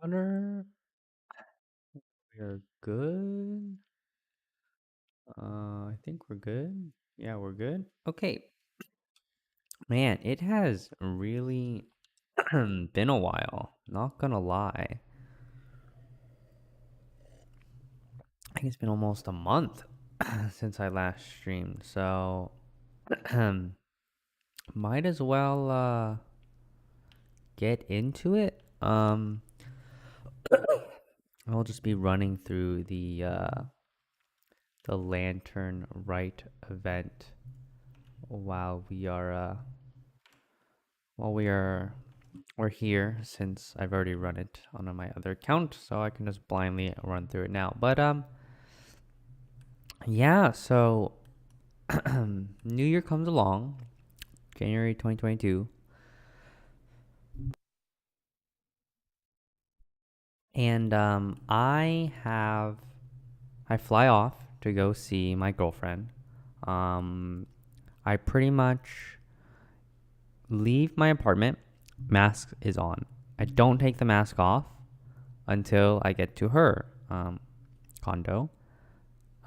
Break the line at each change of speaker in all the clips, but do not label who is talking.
Water. We're good. I think we're good. Yeah, we're good. Okay. Man, it has really been a while. Not gonna lie. I think it's been almost a month since I last streamed. So, might as well get into it. I'll just be running through the Lantern Right event while we're here, since I've already run it on my other account, so I can just blindly run through it now. But yeah, so New Year comes along, January 2022, and I fly off to go see my girlfriend. I pretty much leave my apartment, mask is on. I don't take the mask off until I get to her condo.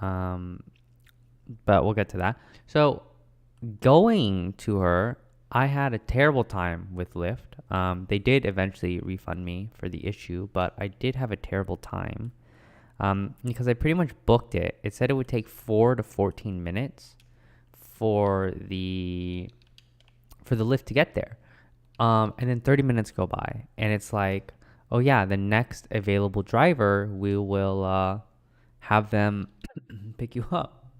Um, but we'll get to that. So going to her, I had a terrible time with Lyft. They did eventually refund me for the issue, but I did have a terrible time because I pretty much booked it. It said it would take 4 to 14 minutes for the Lyft to get there. And then 30 minutes go by, and it's like, oh yeah, the next available driver, we will have them pick you up.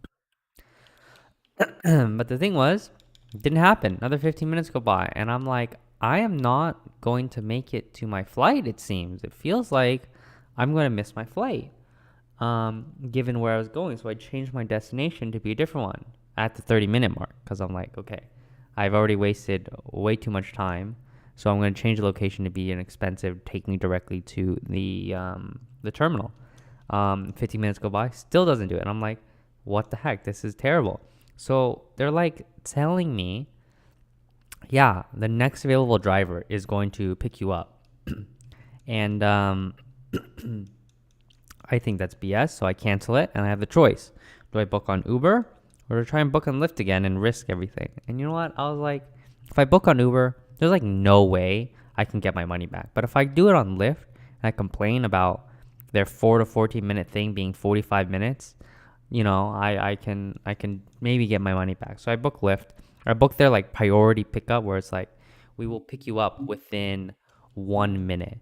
But the thing was, it didn't happen. Another 15 minutes go by, and I'm like, I am not going to make it to my flight, it seems. It feels like I'm going to miss my flight, given where I was going. So I changed my destination to be a different one at the 30-minute mark, because I'm like, okay, I've already wasted way too much time. So I'm going to change the location to be inexpensive, taking me directly to the terminal. 15 minutes go by, still doesn't do it. And I'm like, what the heck? This is terrible. So they're like telling me, yeah, the next available driver is going to pick you up. And I think that's BS, so I cancel it, and I have the choice. Do I book on Uber or to try and book on Lyft again and risk everything? And you know what? I was like, if I book on Uber, there's like no way I can get my money back. But if I do it on Lyft and I complain about their 4 to 14 minute thing being 45 minutes, you know, I can maybe get my money back. So I book Lyft. I book their like priority pickup, where it's like, we will pick you up within 1 minute.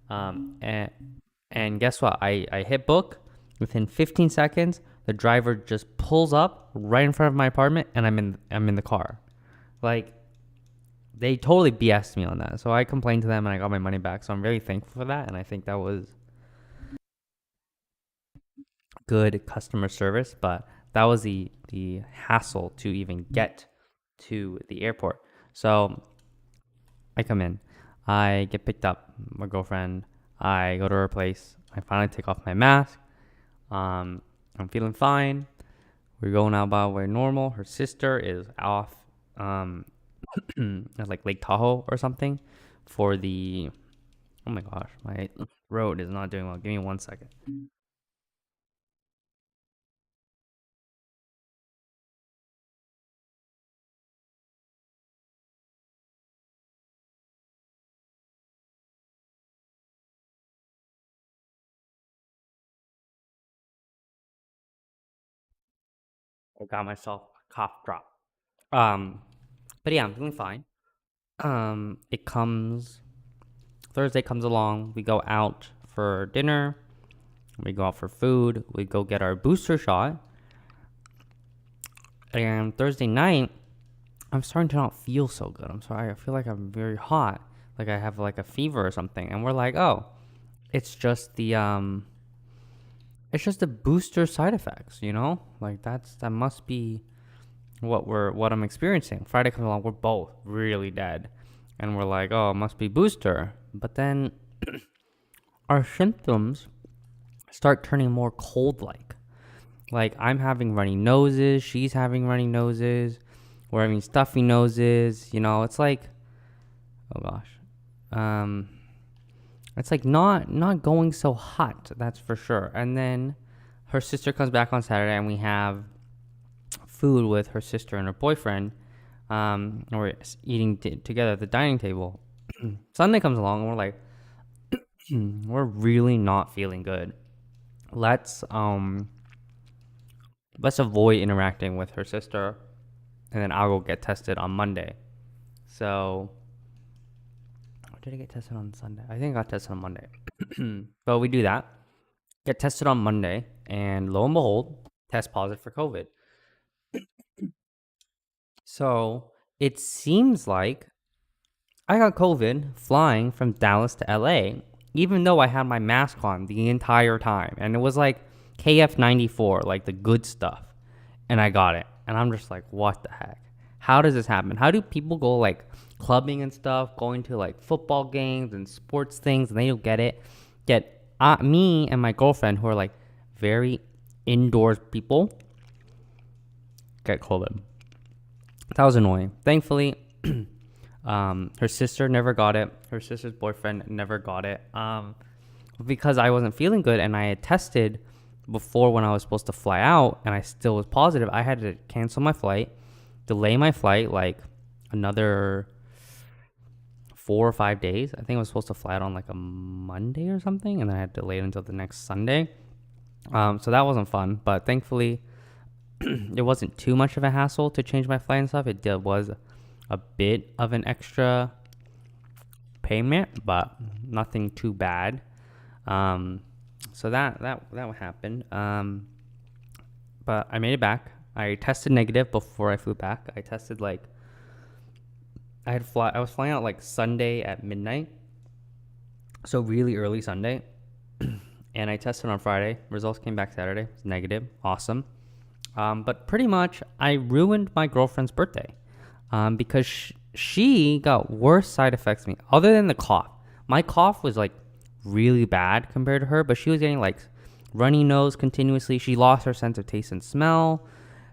And guess what? I hit book. Within 15 seconds, the driver just pulls up right in front of my apartment, and I'm in the car. Like, they totally BS'd me on that. So I complained to them, and I got my money back. So I'm very thankful for that, and I think that was good customer service. But that was the hassle to even get to the airport. So I come in, I get picked up, my girlfriend, I go to her place, I finally take off my mask. I'm feeling fine. We're going out by way normal. Her sister is off at like Lake Tahoe or something for the, oh my gosh, my road is not doing well. Give me 1 second. I got myself a cough drop. Um, but yeah, I'm feeling fine. It comes Thursday comes along. We go out for dinner. We go out for food. We go get our booster shot. And Thursday night, I'm starting to not feel so good. I'm sorry. I feel like I'm very hot. Like I have like a fever or something. And we're like, oh, it's just the booster side effects, you know? Like that must be what I'm experiencing. Friday comes along, we're both really dead. And we're like, oh, it must be booster. But then our symptoms start turning more cold like. Like, I'm having runny noses, she's having runny noses, we're having stuffy noses, you know, it's like, oh gosh. It's like not going so hot, that's for sure. And then her sister comes back on Saturday, and we have food with her sister and her boyfriend. And we're eating together at the dining table. Sunday comes along, and we're like, we're really not feeling good. Let's avoid interacting with her sister, and then I'll go get tested on Monday. So, or did I get tested on Sunday? I think I got tested on Monday. But we do that. Get tested on Monday, and lo and behold, test positive for COVID. So it seems like I got COVID flying from Dallas to LA, even though I had my mask on the entire time. And it was like KF94, like the good stuff. And I got it. And I'm just like, what the heck? How does this happen? How do people go like clubbing and stuff, going to like football games and sports things, and they don't get it? Yet me and my girlfriend, who are like very indoors people, get COVID. That was annoying. Thankfully, her sister never got it. Her sister's boyfriend never got it. Because I wasn't feeling good and I had tested before when I was supposed to fly out and I still was positive, I had to cancel my flight, delay my flight like another 4 or 5 days. I think I was supposed to fly out on like a Monday or something, and then I had to delay it until the next Sunday. So that wasn't fun, but thankfully it wasn't too much of a hassle to change my flight and stuff. It was a bit of an extra payment, but nothing too bad. So that happened. But I made it back. I tested negative before I flew back. I tested like I was flying out like Sunday at midnight, so really early Sunday. And I tested on Friday. Results came back Saturday. It's negative. Awesome. But pretty much I ruined my girlfriend's birthday because she got worse side effects than me, other than the cough. My cough was like really bad compared to her, but she was getting like runny nose continuously. She lost her sense of taste and smell.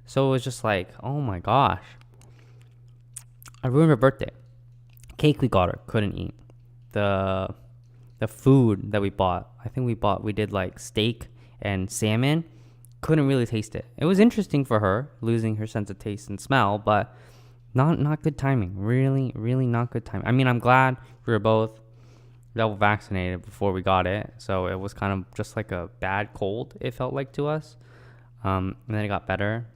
So it was just like, oh my gosh. I ruined her birthday. Cake we got her, couldn't eat. The food that we bought, I think we did like steak and salmon. Couldn't really taste it. It was interesting for her, losing her sense of taste and smell, but not good timing. Really, really not good timing. I mean, I'm glad we were both double vaccinated before we got it, so it was kind of just like a bad cold, it felt like to us. And then it got better.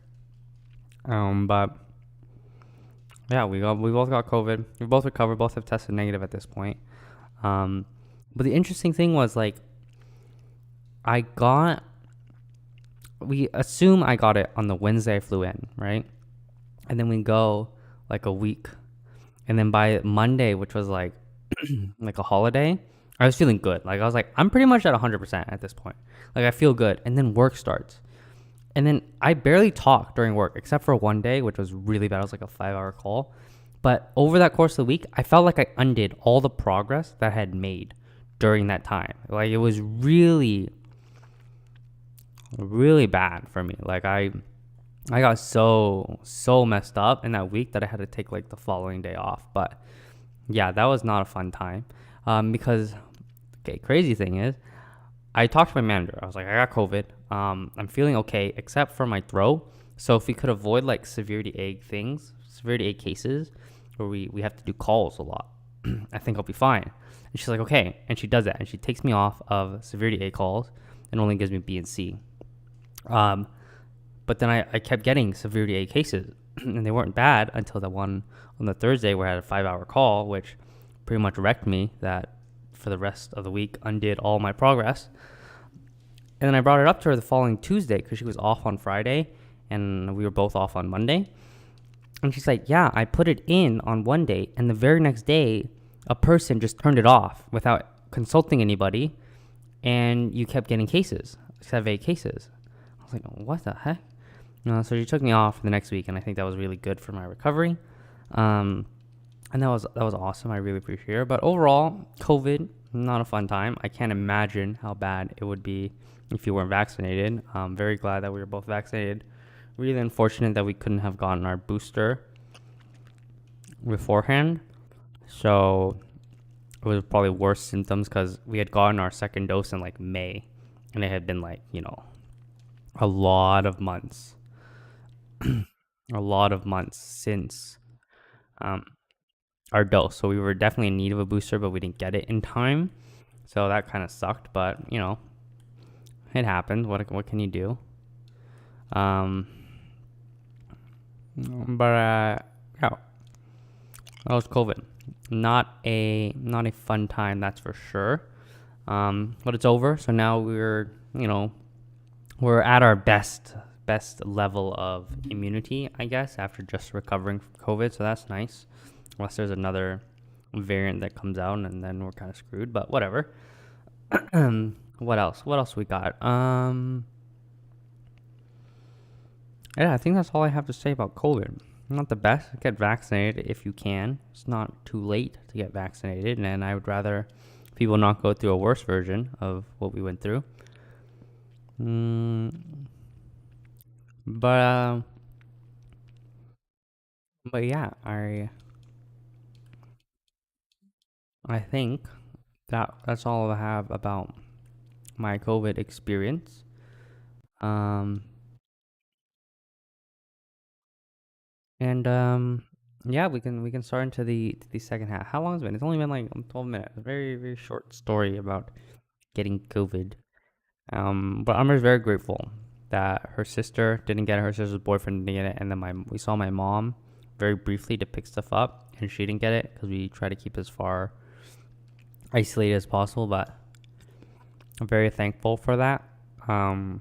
But yeah, we both got COVID. We both recovered. Both have tested negative at this point. But the interesting thing was like, we assume I got it on the Wednesday I flew in, right? And then we go like a week. And then by Monday, which was like like a holiday, I was feeling good. Like I was like, I'm pretty much at 100% at this point. Like I feel good. And then work starts. And then I barely talked during work, except for one day, which was really bad. It was like a 5-hour call. But over that course of the week, I felt like I undid all the progress that I had made during that time. Like it was really, really bad for me. Like I got so messed up in that week that I had to take like the following day off. But yeah, that was not a fun time. Because, okay, crazy thing is, I talked to my manager. I was like, I got COVID. I'm feeling okay, except for my throat. So if we could avoid like severity A cases, where we have to do calls a lot, I think I'll be fine. And she's like, okay. And she does that. And she takes me off of severity A calls and only gives me B and C. But then I kept getting severity A cases, and they weren't bad until that one on the Thursday where I had a 5-hour call, which pretty much wrecked me. That for the rest of the week undid all my progress. And then I brought it up to her the following Tuesday because she was off on Friday and we were both off on Monday. And she's like, yeah, I put it in on one day, and the very next day, a person just turned it off without consulting anybody, and you kept getting cases, 7 cases. I was like, what the heck? So she took me off the next week, and I think that was really good for my recovery. And that was awesome. I really appreciate it. But overall, COVID, not a fun time. I can't imagine how bad it would be if you weren't vaccinated. I'm very glad that we were both vaccinated. Really unfortunate that we couldn't have gotten our booster beforehand. So it was probably worse symptoms because we had gotten our second dose in like May, and it had been like, a lot of months, a lot of months since um, our dose. So we were definitely in need of a booster, but we didn't get it in time. So that kind of sucked, but it happened. What can you do? But yeah, that was COVID. Not a fun time, that's for sure. But it's over. So now we're at our best level of immunity, I guess, after just recovering from COVID. So that's nice. Unless there's another variant that comes out, and then we're kind of screwed. But whatever. What else? What else we got? Yeah, I think that's all I have to say about COVID. Not the best. Get vaccinated if you can. It's not too late to get vaccinated, and I would rather people not go through a worse version of what we went through. But yeah, I think that's all I have about my COVID experience. And yeah, we can start into the second half. How long has it been? It's only been like 12 minutes. A very, very short story about getting COVID. But I'm just very grateful that her sister didn't get it, her sister's boyfriend didn't get it, and then we saw my mom very briefly to pick stuff up, and she didn't get it because we try to keep as far isolated as possible. But I'm very thankful for that. But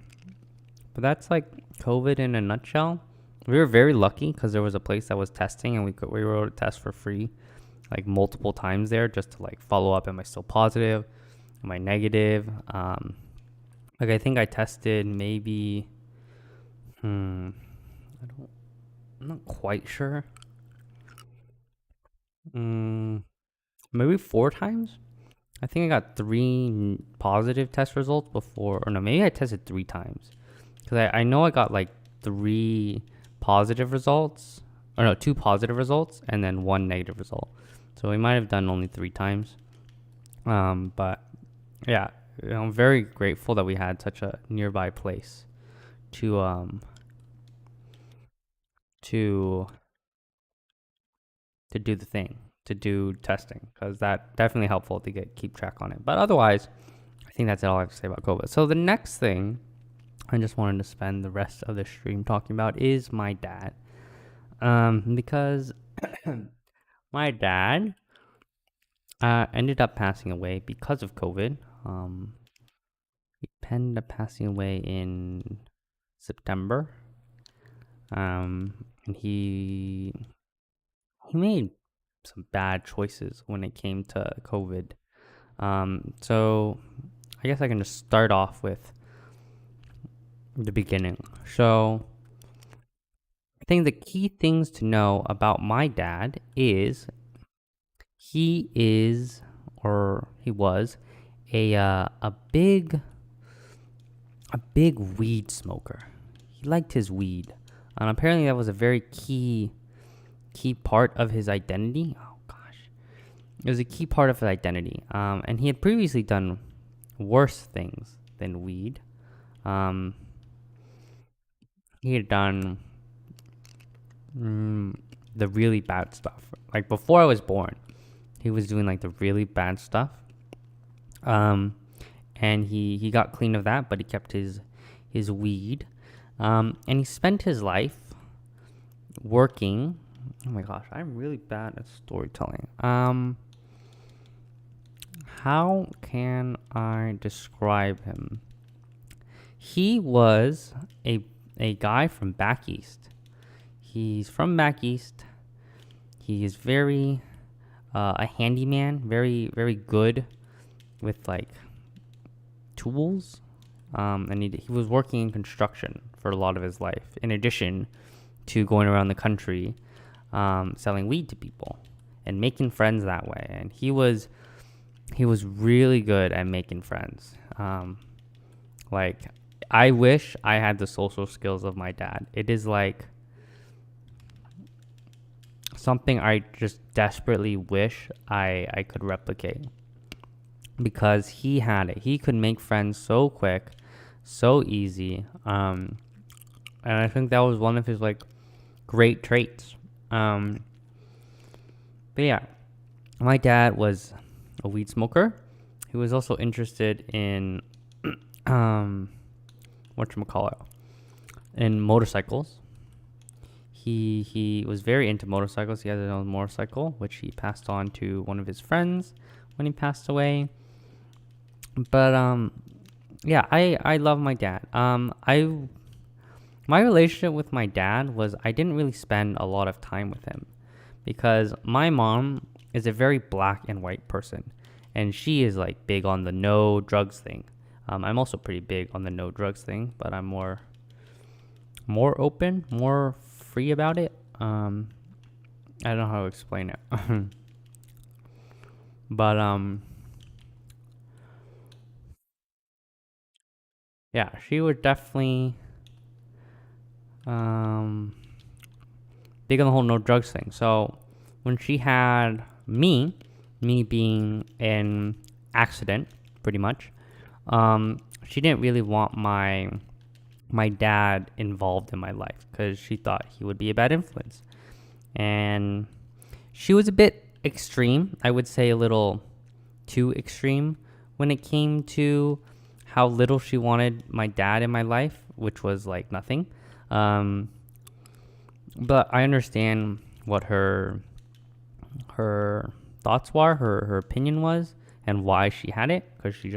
that's like COVID in a nutshell. We were very lucky because there was a place that was testing, and we were able to test for free, like multiple times there, just to like follow up. Am I still positive? Am I negative? Like I think I tested maybe, I'm not quite sure. Maybe 4 times. I think I got 3 positive test results before, or no, maybe I tested 3 times. Because I know I got like 3 positive results, or no, 2 positive results, and then 1 negative result. So we might have done only 3 times. But yeah, I'm very grateful that we had such a nearby place to do the thing, to do testing, because that definitely helpful to keep track on it. But otherwise, I think that's all I have to say about COVID. So the next thing I just wanted to spend the rest of the stream talking about is my dad, because my dad ended up passing away because of COVID. He ended up passing away in September. And he made some bad choices when it came to COVID. So I guess I can just start off with the beginning. So I think the key things to know about my dad is he was a big weed smoker. He liked his weed. And apparently that was a very key part of his identity. Oh gosh. It was a key part of his identity. And he had previously done worse things than weed. He had done the really bad stuff. Like before I was born, he was doing like the really bad stuff. And he got clean of that, but he kept his weed. And he spent his life working. Oh my gosh, I'm really bad at storytelling. How can I describe him? He was a guy from back east. He's from back east. He is very a handyman, very, very good with like tools. And he was working in construction for a lot of his life, in addition to going around the country selling weed to people and making friends that way. And he was really good at making friends. Like I wish I had the social skills of my dad. It is like something I just desperately wish I could replicate, because he had it. He could make friends so quick, so easy. And I think that was one of his like great traits. But yeah, my dad was a weed smoker. He was also interested in whatchamacallit, in motorcycles. He was very into motorcycles. He had his own motorcycle, which he passed on to one of his friends when he passed away. But yeah, I love my dad. My relationship with my dad was, I didn't really spend a lot of time with him because my mom is a very black and white person, and she is like big on the no drugs thing. I'm also pretty big on the no drugs thing, but I'm more open, more free about it. I don't know how to explain it. But yeah, she was definitely big on the whole no drugs thing. So when she had me being an accident, pretty much, she didn't really want my dad involved in my life because she thought he would be a bad influence. And she was a bit extreme, I would say a little too extreme when it came to how little she wanted my dad in my life, which was like nothing. But I understand what her thoughts were, her opinion was, and why she had it, because she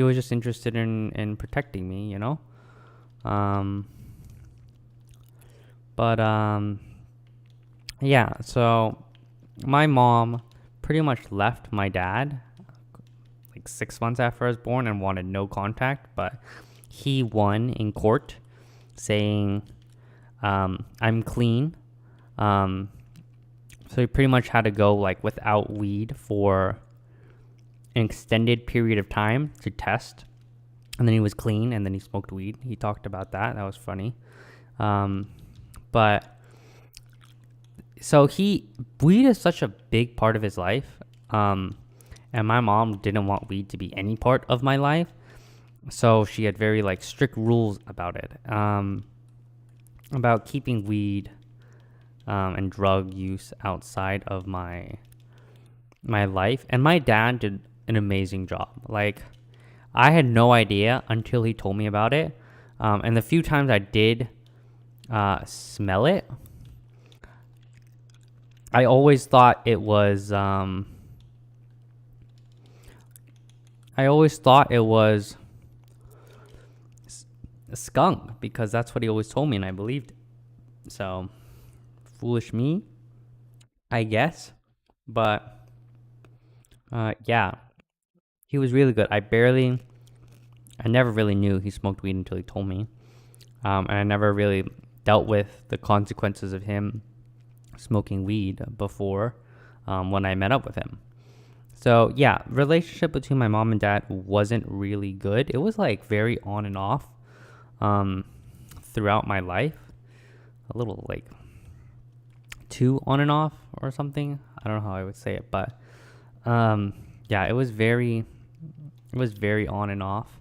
was just interested in protecting me, you know. But yeah, so my mom pretty much left my dad like 6 months after I was born and wanted no contact, but he won in court saying I'm clean. So he pretty much had to go like without weed for an extended period of time to test, and then he was clean, and then he smoked weed. He talked about that. That was funny. But so weed is such a big part of his life. And my mom didn't want weed to be any part of my life. So she had very like strict rules about it. About keeping weed and drug use outside of my life. And my dad did an amazing job. Like, I had no idea until he told me about it. And the few times I did smell it, I always thought it was a skunk, because that's what he always told me and I believed it. So foolish me, I guess. But yeah, he was really good. I never really knew he smoked weed until he told me. And I never really dealt with the consequences of him smoking weed before when I met up with him. So yeah, relationship between my mom and dad wasn't really good. It was like very on and off throughout my life. A little like too on and off or something. I don't know how I would say it, but yeah, it was very on and off.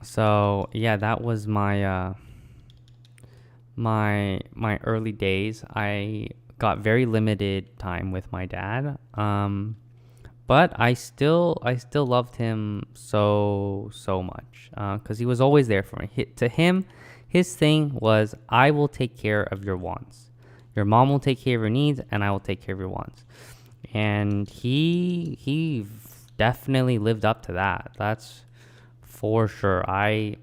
So yeah, that was my my early days. I got very limited time with my dad. But I still loved him so much, because he was always there for me. To him, his thing was, I will take care of your wants. Your mom will take care of your needs, and I will take care of your wants. And he definitely lived up to that. That's for sure. I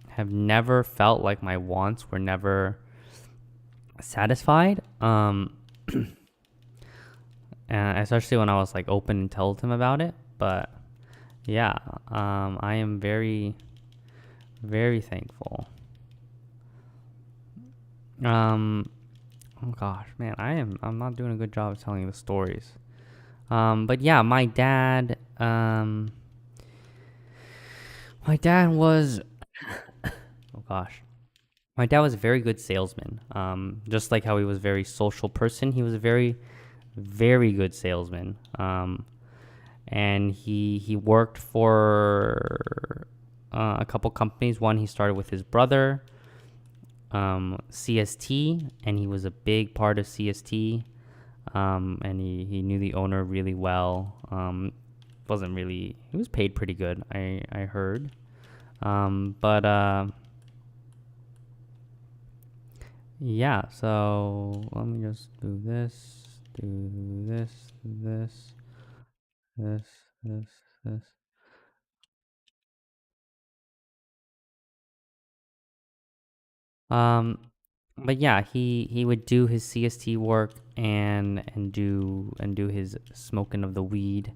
have never felt like my wants were never satisfied. Especially when I was like open and told him about it. But yeah, I am very, very thankful. Oh gosh, man, I'm not doing a good job of telling the stories. But yeah, my dad was, oh gosh, My dad was a very good salesman. Just like how he was a very social person, he was a very, very good salesman. And he worked for a couple companies. One he started with his brother, CST, and he was a big part of CST. And he knew the owner really well. Wasn't really he was paid pretty good. I heard. But yeah. So let me just do this, this, this, this, this. Um, but yeah, he would do his CST work and do his smoking of the weed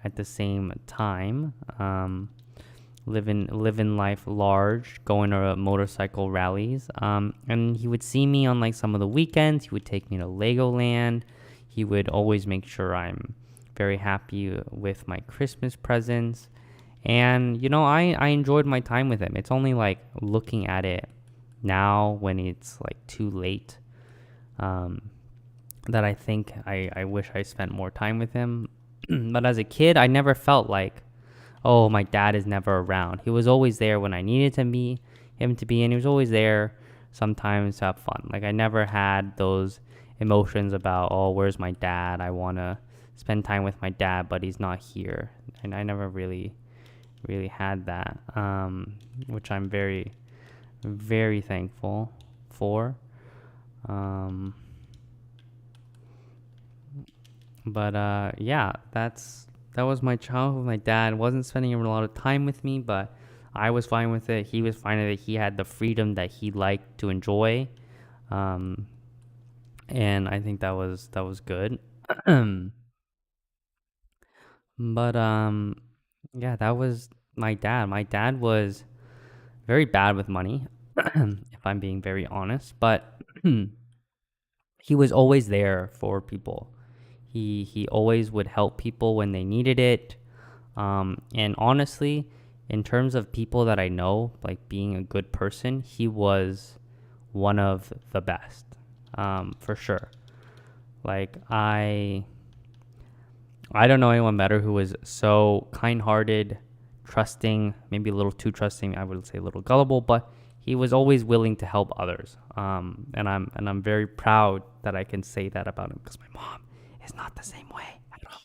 at the same time. Living life large, going to motorcycle rallies. And he would see me on like some of the weekends. He would take me to Legoland. He would always make sure I'm very happy with my Christmas presents. And I enjoyed my time with him. It's only like looking at it now when it's like too late, um, that I think I wish I spent more time with him. But as a kid, I never felt like, oh, my dad is never around. He was always there when I needed him to be, and he was always there sometimes to have fun. Like I never had those emotions about, oh, where's my dad? I want to spend time with my dad, but he's not here. And I never really had that, which I'm very, very thankful for. Um, but yeah, that was my childhood. My dad wasn't spending a lot of time with me, but I was fine with it. He was fine with it. He had the freedom that he liked to enjoy, um, and I think that was good. But yeah, that was my dad. My dad was very bad with money, if I'm being very honest. But he was always there for people. He always would help people when they needed it. And honestly, in terms of people that I know, like being a good person, he was one of the best, for sure. Like I don't know anyone better who was so kind-hearted, trusting, maybe a little too trusting. I would say a little gullible, but he was always willing to help others. And I'm very proud that I can say that about him because my mom is not the same way at all.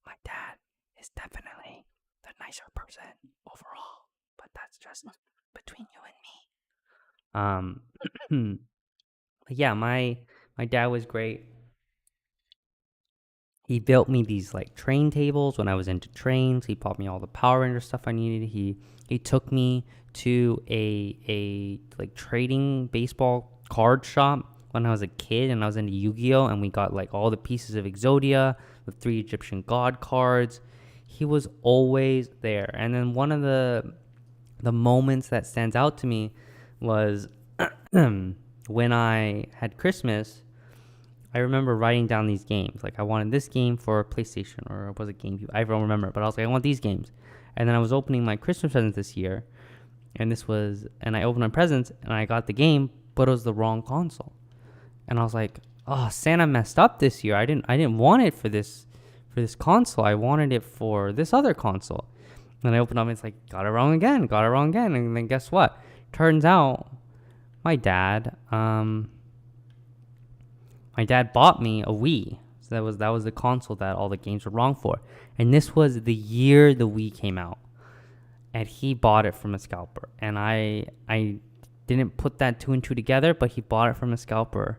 My dad is definitely the nicer person overall, but that's just between you and me. Yeah, my dad was great. He built me these like train tables when I was into trains. He bought me all the Power Ranger stuff I needed. He took me to a like trading baseball card shop when I was a kid and I was into Yu-Gi-Oh, and we got like all the pieces of Exodia, the 3 Egyptian god cards. He was always there. And then one of the moments that stands out to me was when I had Christmas. I remember writing down these games. Like I wanted this game for PlayStation, or was it GameCube? I don't remember, but I was like, I want these games. And then I was opening my Christmas presents this year, and I opened my presents and I got the game, but it was the wrong console. And I was like, oh, Santa messed up this year. I didn't want it for this console. I wanted it for this other console. And I opened up and it's like, got it wrong again, got it wrong again. And then guess what? Turns out my dad, my dad bought me a Wii. So that was the console that all the games were wrong for. And this was the year the Wii came out. And he bought it from a scalper. And I didn't put that two and two together, but he bought it from a scalper.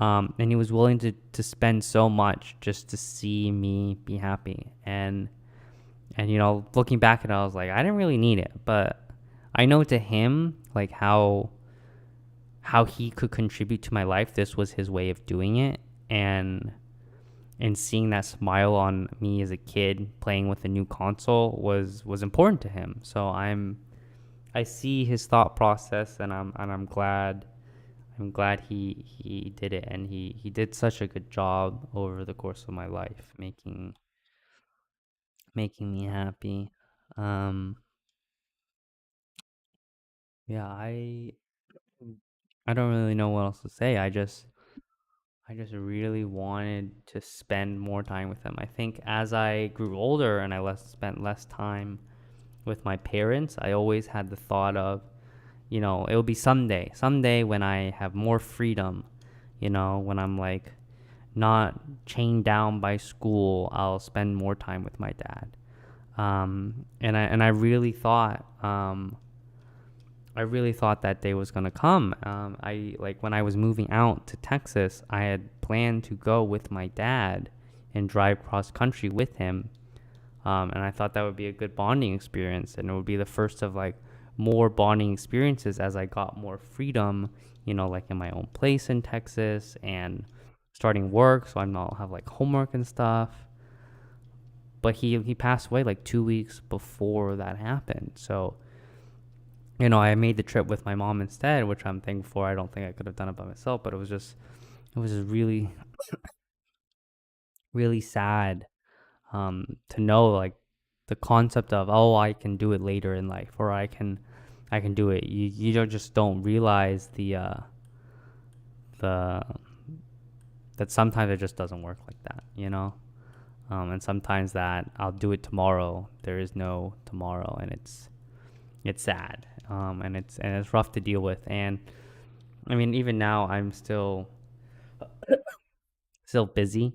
And he was willing to spend so much just to see me be happy. And looking back at it, I was like, I didn't really need it. But I know to him, like how he could contribute to my life. This was his way of doing it, and seeing that smile on me as a kid playing with a new console was important to him. So I see his thought process, and I'm glad he did it, and he did such a good job over the course of my life making me happy. Um yeah, I don't really know what else to say. I just really wanted to spend more time with him. I think as I grew older and I spent less time with my parents, I always had the thought of, it'll be someday when I have more freedom, when I'm like not chained down by school, I'll spend more time with my dad. And I really thought that day was gonna come. I like when I was moving out to Texas, I had planned to go with my dad and drive cross country with him. And I thought that would be a good bonding experience, and it would be the first of like more bonding experiences as I got more freedom, like in my own place in Texas and starting work, so I'm not have like homework and stuff. But he passed away like 2 weeks before that happened, so I made the trip with my mom instead, which I'm thankful for. I don't think I could have done it by myself, but it was just really, really sad to know like the concept of, oh, I can do it later in life, or I can do it. You don't realize the that sometimes it just doesn't work like that. And sometimes that I'll do it tomorrow. There is no tomorrow, and it's sad, and it's rough to deal with. And I mean, even now I'm still busy,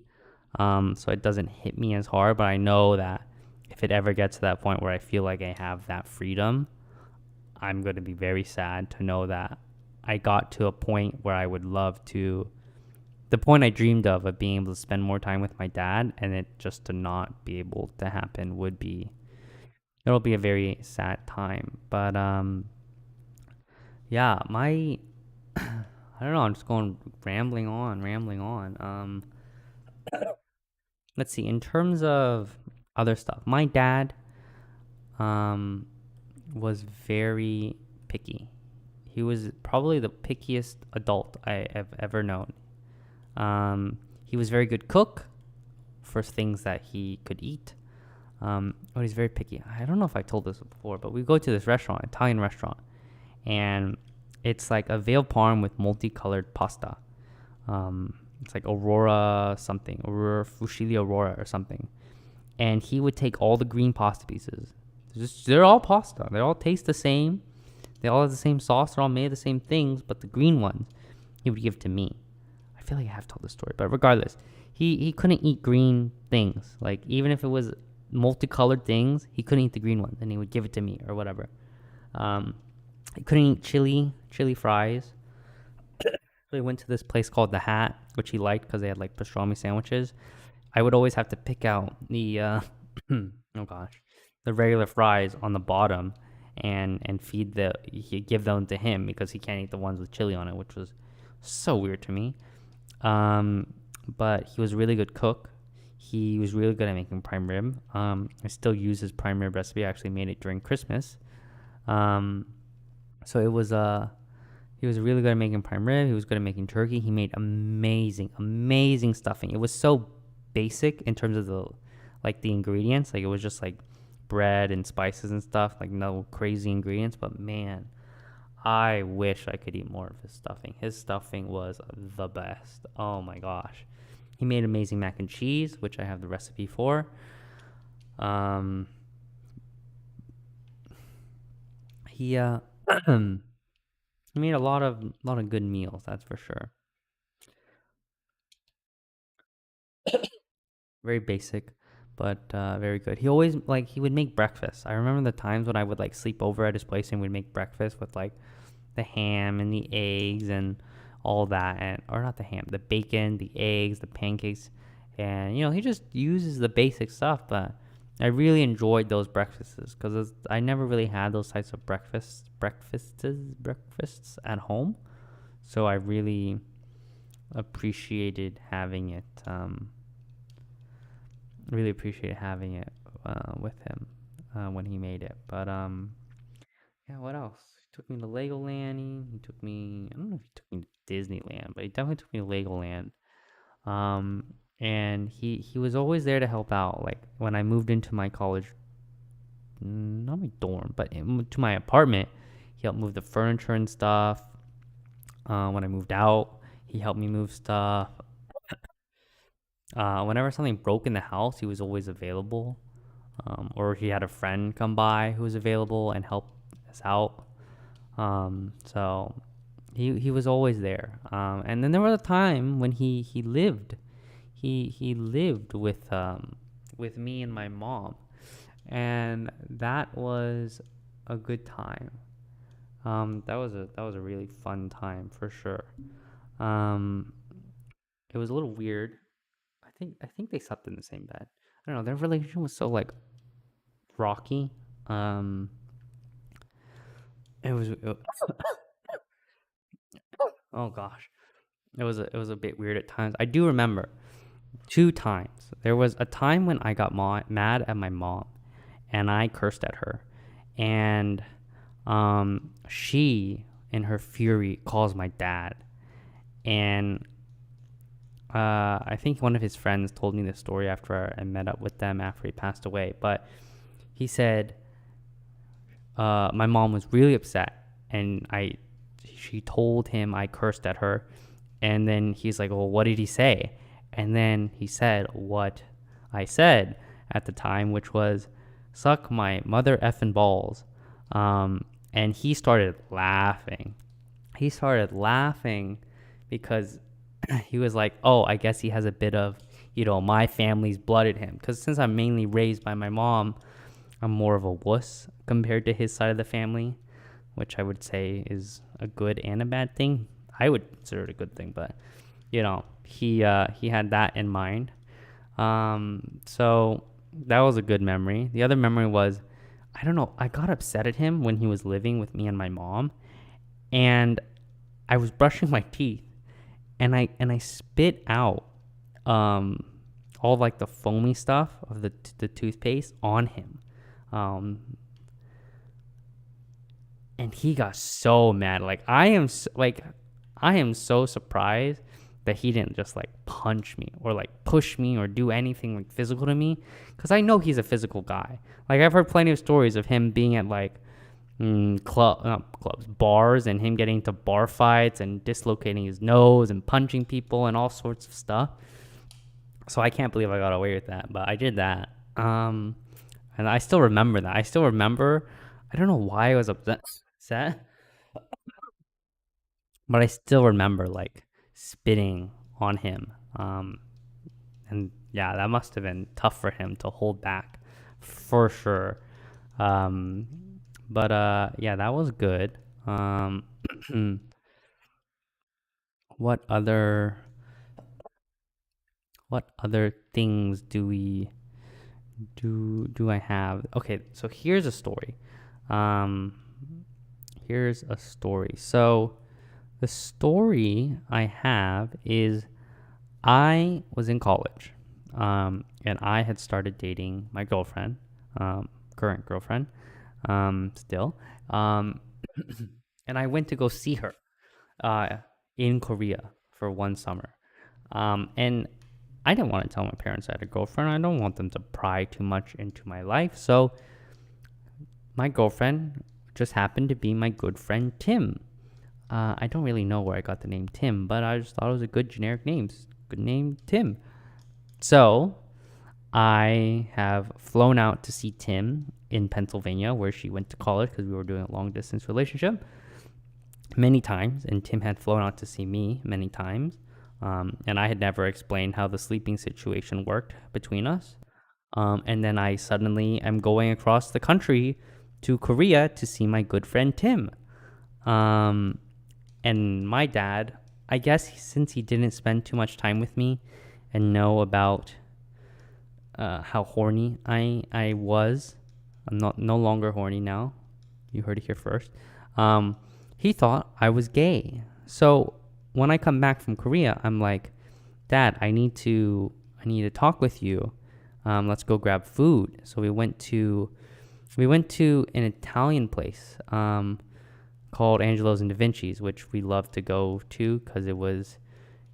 so it doesn't hit me as hard. But I know that if it ever gets to that point where I feel like I have that freedom, I'm going to be very sad to know that I got to a point where I would love to, the point I dreamed of being able to spend more time with my dad, and it just to not be able to happen it'll be a very sad time. But yeah, I don't know, I'm just going rambling on. Let's see, in terms of other stuff, my dad um was very picky. He was probably the pickiest adult I have ever known. He was very good cook for things that he could eat. But he's very picky. I don't know if I told this before, but we go to this restaurant, Italian restaurant, and it's like a veal parm with multicolored pasta. It's like Aurora something, Aurora Fusilli Aurora or something. And he would take all the green pasta pieces. They're all pasta. They all taste the same. They all have the same sauce. They're all made of the same things, but the green ones he would give to me. I feel like I have told this story, but regardless, he couldn't eat green things. Like even if it was multicolored things, he couldn't eat the green ones, and he would give it to me or whatever. He couldn't eat chili fries. So he went to this place called The Hat, which he liked because they had like pastrami sandwiches. I would always have to pick out the oh gosh, the regular fries on the bottom, and give them to him because he can't eat the ones with chili on it, which was so weird to me. But he was a really good cook. He was really good at making prime rib. I still use his prime rib recipe. I actually made it during Christmas. So he was really good at making prime rib. He was good at making turkey. He made amazing stuffing. It was so basic in terms of the ingredients. Like it was just like bread and spices and stuff. Like no crazy ingredients. But man, I wish I could eat more of his stuffing. His stuffing was the best. Oh my gosh. He made amazing mac and cheese, which I have the recipe for. He he made a lot of good meals, that's for sure. Very basic, but very good. He always he would make breakfast. I remember the times when I would like sleep over at his place and we'd make breakfast with like the ham and the eggs and all that, and or not the ham, the bacon, the eggs, the pancakes, and he just uses the basic stuff. But I really enjoyed those breakfasts because I never really had those types of breakfasts at home, so I really appreciated having it. Really appreciate having it with him when he made it. But yeah, what else? He took me to Legoland. He took me. I don't know if he took me to Disneyland, but he definitely took me to Legoland. And he was always there to help out. Like when I moved into my college, not my dorm, but to my apartment, he helped move the furniture and stuff. When I moved out, he helped me move stuff. Whenever something broke in the house, he was always available. Or he had a friend come by who was available and help us out. So he was always there. And then there was a time when he lived. He lived with me and my mom, and that was a good time. That was a really fun time for sure. Um, it was a little weird. I think they slept in the same bed. I don't know. Their relationship was so like rocky. Um, it was. Oh gosh, it was a bit weird at times. I do remember two times. There was a time when I got mad at my mom, and I cursed at her, and she in her fury calls my dad, and I think one of his friends told me this story after I met up with them after he passed away. But he said my mom was really upset, and she told him I cursed at her, and then he's like, "Well, what did he say?" And then he said what I said at the time, which was, "Suck my mother effing balls." And he started laughing. He started laughing because he was like, "Oh, I guess he has a bit of, my family's blood in him." Because since I'm mainly raised by my mom, I'm more of a wuss compared to his side of the family, which I would say is a good and a bad thing. I would consider it a good thing, but he had that in mind. So that was a good memory. The other memory was, I don't know, I got upset at him when he was living with me and my mom, and I was brushing my teeth, and I spit out all like the foamy stuff of the toothpaste on him. And he got so mad. Like I am so surprised that he didn't just like punch me or like push me or do anything like physical to me, because I know he's a physical guy. Like I've heard plenty of stories of him being at like bars, and him getting into bar fights and dislocating his nose and punching people and all sorts of stuff. So I can't believe I got away with that, but I did that. And I still remember that. I don't know why I was upset, but I still remember like spitting on him. And yeah, that must have been tough for him to hold back for sure. But yeah, that was good. What other things do I have? Okay, so here's a story. So the story I have is, I was in college, and I had started dating my girlfriend, current girlfriend, still, and I went to go see her in Korea for one summer, and I didn't want to tell my parents I had a girlfriend. I don't want them to pry too much into my life, so my girlfriend just happened to be my good friend Tim. I don't really know where I got the name Tim, but I just thought it was a good generic name. Good name, Tim. So I have flown out to see Tim in Pennsylvania, where she went to college, because we were doing a long distance relationship, many times, and Tim had flown out to see me many times. And I had never explained how the sleeping situation worked between us. And then I suddenly am going across the country to Korea to see my good friend Tim. And my dad, I guess since he didn't spend too much time with me and know about how horny I was, I'm no longer horny now. You heard it here first. He thought I was gay. So when I come back from Korea, I'm like, "Dad, I need to talk with you. Let's go grab food." So we went to an Italian place called Angelo's and Da Vinci's, which we loved to go to because it was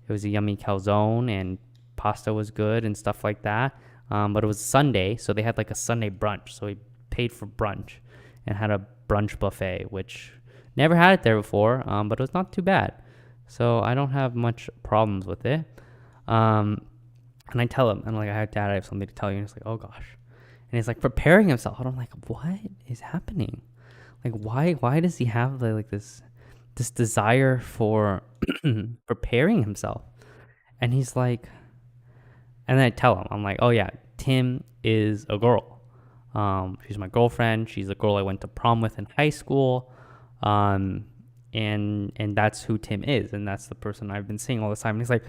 a yummy calzone and pasta was good and stuff like that. But it was Sunday, so they had like a Sunday brunch. So we paid for brunch and had a brunch buffet, which never had it there before, but it was not too bad. So I don't have much problems with it. Um, and I tell him, and like, I had, Dad, I have something to tell you. And he's like, oh gosh. And he's like preparing himself. And I'm like, what is happening? Like, why does he have like this desire for preparing himself? And he's like, and then I tell him, I'm like, oh yeah, Tim is a girl. She's my girlfriend. She's a girl I went to prom with in high school. Um, and that's who Tim is, and that's the person I've been seeing all this time. And he's like,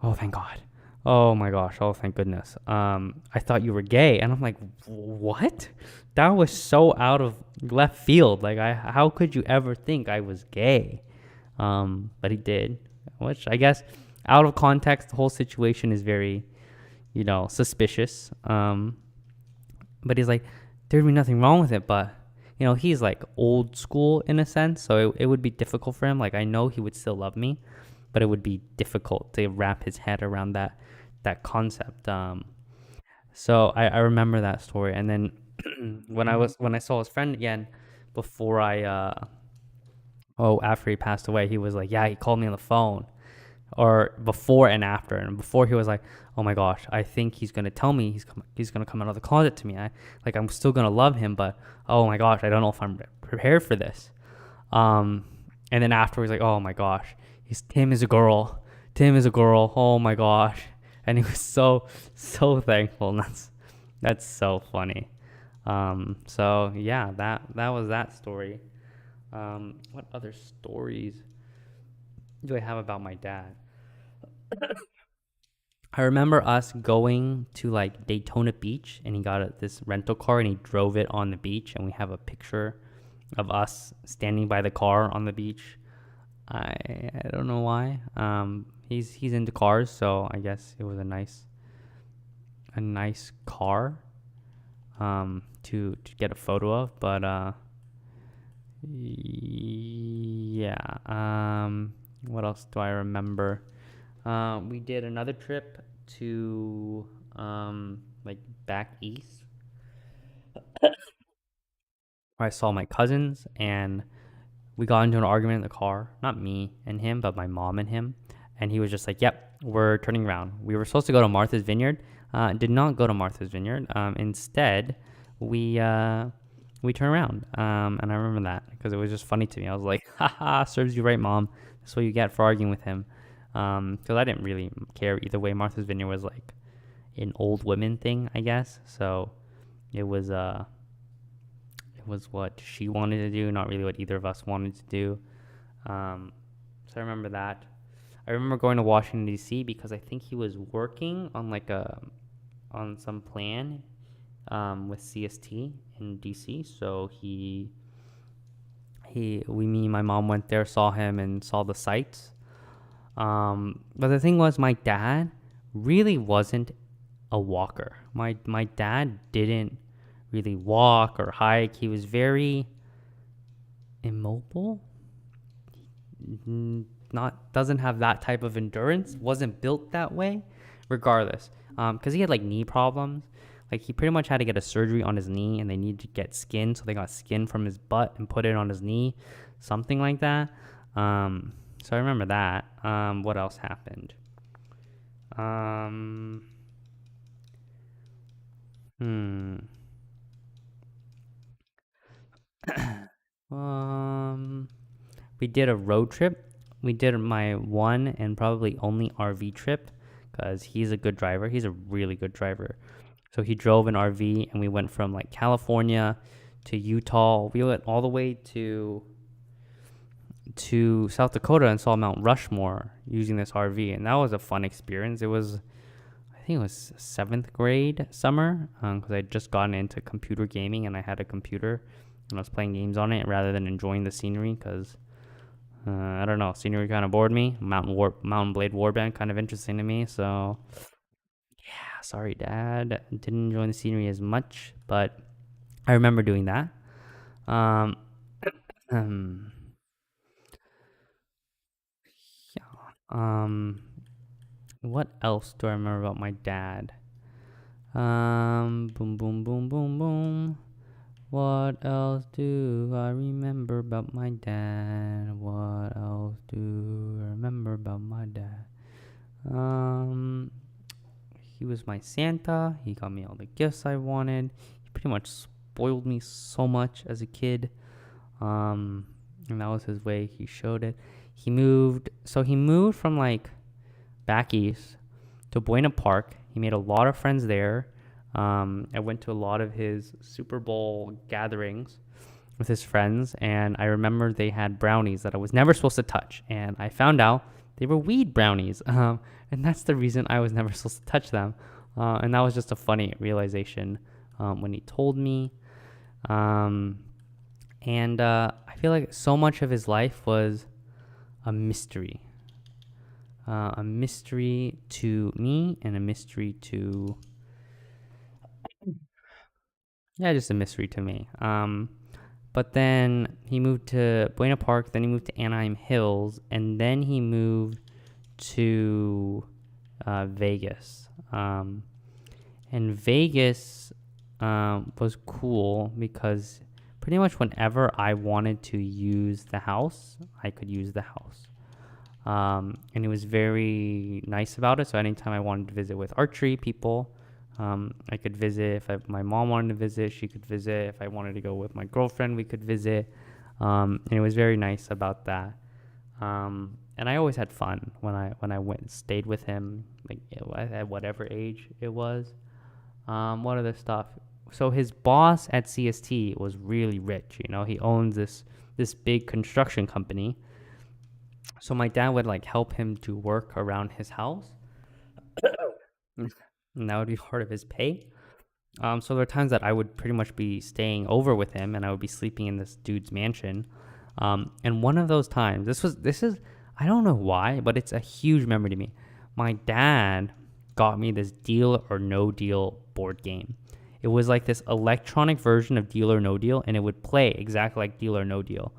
oh, thank God. Oh my gosh. Oh, thank goodness. I thought you were gay. And I'm like, what? That was so out of left field. Like, how could you ever think I was gay? But he did, which I guess out of context, the whole situation is very, suspicious. But he's like, there'd be nothing wrong with it, but he's like old school in a sense, so it would be difficult for him. Like, I know he would still love me, but it would be difficult to wrap his head around that concept. So I remember that story, and then when I saw his friend again before after he passed away, he was like, yeah, he called me on the phone, or before and after. And before, he was like, oh my gosh, I think he's gonna tell me he's gonna come out of the closet to me. I'm still gonna love him, but oh my gosh, I don't know if I'm prepared for this. And then afterwards, like, oh my gosh, Tim is a girl. Tim is a girl. Oh my gosh. And he was so thankful. And that's so funny. So yeah, that was that story. What other stories do I have about my dad? I remember us going to like Daytona Beach, and he got this rental car and he drove it on the beach, and we have a picture of us standing by the car on the beach. I don't know why. He's into cars, so I guess it was a nice car to get a photo of. But yeah. What else do I remember? We did another trip to like back east. I saw my cousins, and we got into an argument in the car. Not me and him, but my mom and him. And he was just like, yep, we're turning around. We were supposed to go to Martha's Vineyard. Did not go to Martha's Vineyard. Instead, we turned around. And I remember that because it was just funny to me. I was like, haha, serves you right, Mom. That's what you get for arguing with him. Because I didn't really care either way. Martha's Vineyard was like an old women thing, I guess. So it was what she wanted to do, not really what either of us wanted to do. So I remember that. I remember going to Washington D.C. because I think he was working on on some plan with CST in D.C. So me and my mom went there, saw him, and saw the sights. But the thing was, my dad really wasn't a walker. My dad didn't really walk or hike. He was very immobile. Doesn't have that type of endurance. Wasn't built that way. Regardless, because he had like knee problems. Like, he pretty much had to get a surgery on his knee, and they needed to get skin, so they got skin from his butt and put it on his knee, something like that. So I remember that. What else happened? We did a road trip. We did my one and probably only RV trip because he's a good driver. He's a really good driver. So he drove an RV, and we went from like California to Utah. We went all the way to South Dakota and saw Mount Rushmore using this RV, and that was a fun experience. I think it was 7th grade summer, because I had just gotten into computer gaming, and I had a computer, and I was playing games on it rather than enjoying the scenery, because I don't know, scenery kind of bored me. Mountain Blade Warband kind of interesting to me, so yeah, sorry, Dad, didn't enjoy the scenery as much, but I remember doing that. What else do I remember about my dad? Boom, boom, boom, boom, boom. What else do I remember about my dad? What else do I remember? about my dad. Um, he was my Santa. He got me all the gifts I wanted. He pretty much spoiled me so much as a kid. And that was his way. He showed it. He moved from like back east to Buena Park. He made a lot of friends there. I went to a lot of his Super Bowl gatherings with his friends, and I remember they had brownies that I was never supposed to touch, and I found out they were weed brownies, and that's the reason I was never supposed to touch them. And that was just a funny realization when he told me. And I feel like so much of his life was a mystery. A mystery to me and a mystery to... Yeah, just a mystery to me. But then he moved to Buena Park, then he moved to Anaheim Hills, and then he moved to Vegas. And Vegas was cool because pretty much whenever I wanted to use the house, I could use the house. And he was very nice about it. So anytime I wanted to visit with archery people, I could visit. If my mom wanted to visit, she could visit. If I wanted to go with my girlfriend, we could visit. And it was very nice about that. And I always had fun when I went stayed with him, like at whatever age it was. What other stuff? So his boss at CST was really rich. You know, he owns this big construction company. So my dad would like help him to work around his house. And that would be part of his pay. So there were times that I would pretty much be staying over with him, and I would be sleeping in this dude's mansion. And one of those times, this is I don't know why, but it's a huge memory to me. My dad got me this Deal or No Deal board game. It was like this electronic version of Deal or No Deal, and it would play exactly like Deal or No Deal.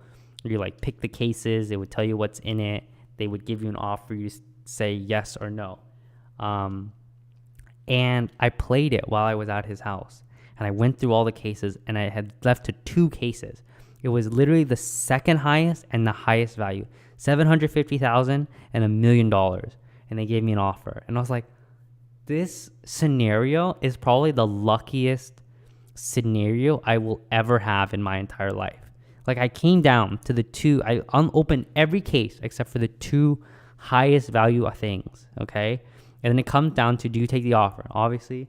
You like pick the cases, it would tell you what's in it. They would give you an offer, you say yes or no. And I played it while I was at his house. And I went through all the cases, and I had left to 2 cases. It was literally the second highest and the highest value, $750,000 and $1 million. And they gave me an offer. And I was like, this scenario is probably the luckiest scenario I will ever have in my entire life. Like I came down to the 2, I unopened every case except for the 2 highest value things, okay? And then it comes down to, do you take the offer? Obviously,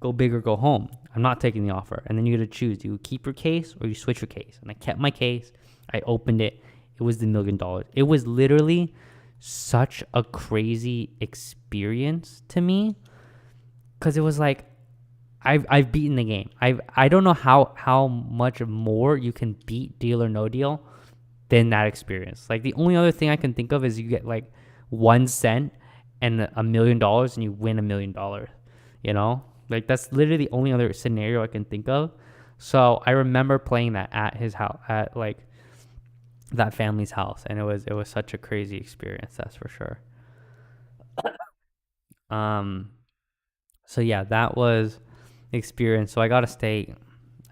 go big or go home. I'm not taking the offer. And then you got to choose. Do you keep your case or you switch your case? And I kept my case. I opened it. It was the $1 million. It was literally such a crazy experience to me because it was like, I've beaten the game. I don't know how much more you can beat Deal or No Deal than that experience. Like the only other thing I can think of is you get like 1 cent and $1 million and you win $1 million, you know? Like that's literally the only other scenario I can think of. So I remember playing that at his house, at like that family's house, and it was such a crazy experience, that's for sure. So yeah, that was the experience. So I got to stay,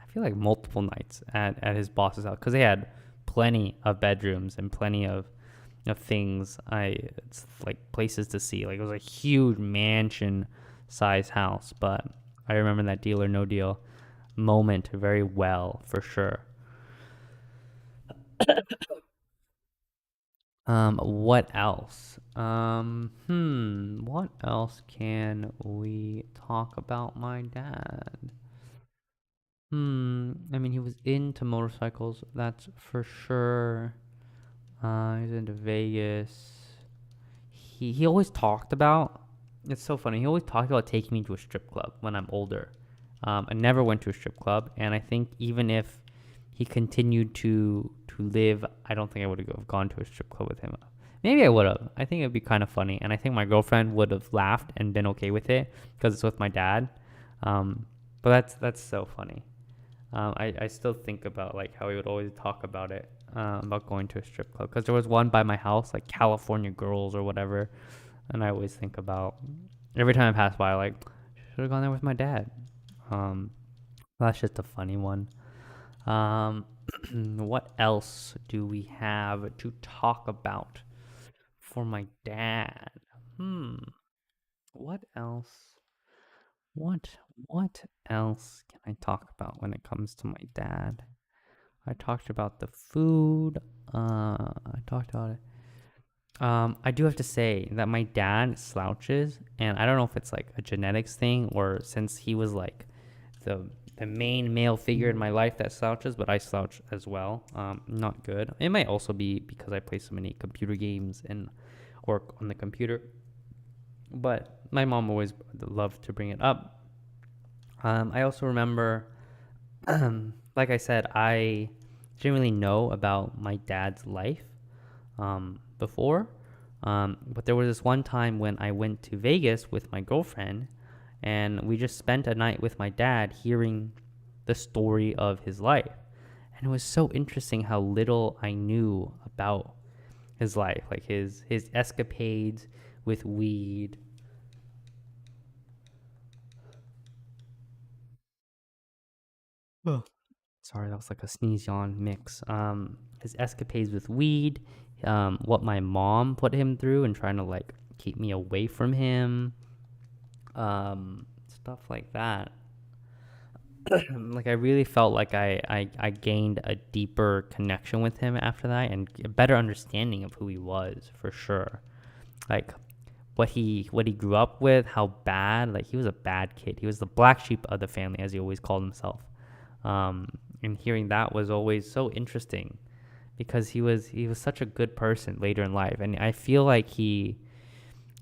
I feel like multiple nights at his boss's house because they had plenty of bedrooms and plenty of things. It's like places to see. Like it was a huge mansion size house, but I remember that Deal or No Deal moment very well for sure. What else? What else can we talk about my dad? I mean, he was into motorcycles, that's for sure. He's into Vegas. He always talked about, it's so funny, he always talked about taking me to a strip club when I'm older. I never went to a strip club, and I think even if he continued to live, I don't think I would have gone to a strip club with him. Maybe I would have. I think it'd be kind of funny, and I think my girlfriend would have laughed and been okay with it because it's with my dad. But that's so funny. I still think about like how he would always talk about it, about going to a strip club, because there was one by my house, like California Girls or whatever, and I always think about every time I pass by, like should have gone there with my dad. That's just a funny one. What else do we have to talk about? for my dad. Hmm. What else? What what else can I talk about when it comes to my dad? I talked about the food. I talked about it. I do have to say that my dad slouches, and I don't know if it's like a genetics thing or since he was like the the main male figure in my life that slouches, but I slouch as well. Not good. It might also be because I play so many computer games and work on the computer. But my mom always loved to bring it up. I also remember, like I said, I didn't really know about my dad's life before. But there was this one time when I went to Vegas with my girlfriend, and we just spent a night with my dad hearing the story of his life. And it was so interesting how little I knew about his life, like his escapades with weed. Oh, sorry, that was like a sneeze yawn mix. His escapades with weed, what my mom put him through and trying to like keep me away from him, stuff like that. Like I really felt like I gained a deeper connection with him after that and a better understanding of who he was for sure. Like what he grew up with, how bad, like he was a bad kid. He was the black sheep of the family, as he always called himself. Um, and hearing that was always so interesting because he was such a good person later in life, and I feel like he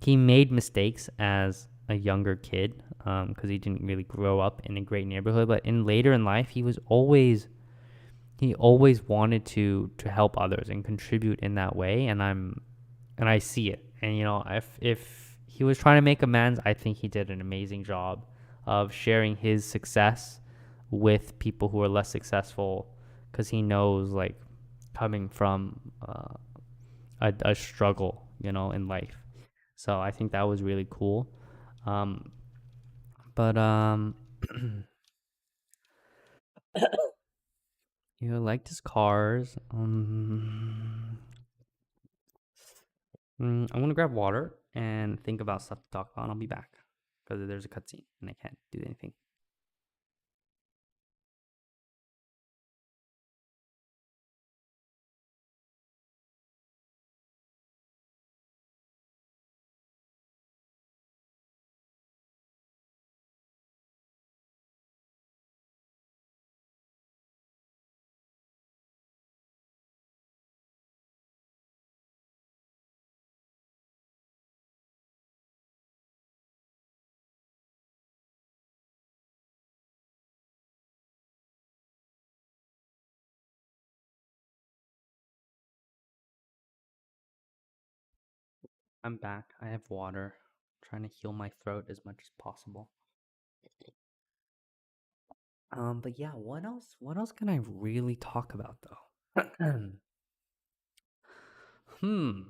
made mistakes as a younger kid because he didn't really grow up in a great neighborhood. But in later in life, he always wanted to help others and contribute in that way, and I see it. And if he was trying to make amends, I think he did an amazing job of sharing his success with people who are less successful because he knows like coming from a struggle, in life. So I think that was really cool. Um, but liked his cars. I'm gonna grab water and think about stuff to talk about. And I'll be back because there's a cutscene and I can't do anything. I'm back. I have water. Trying to heal my throat as much as possible. But yeah, what else? What else can I really talk about though? hmm.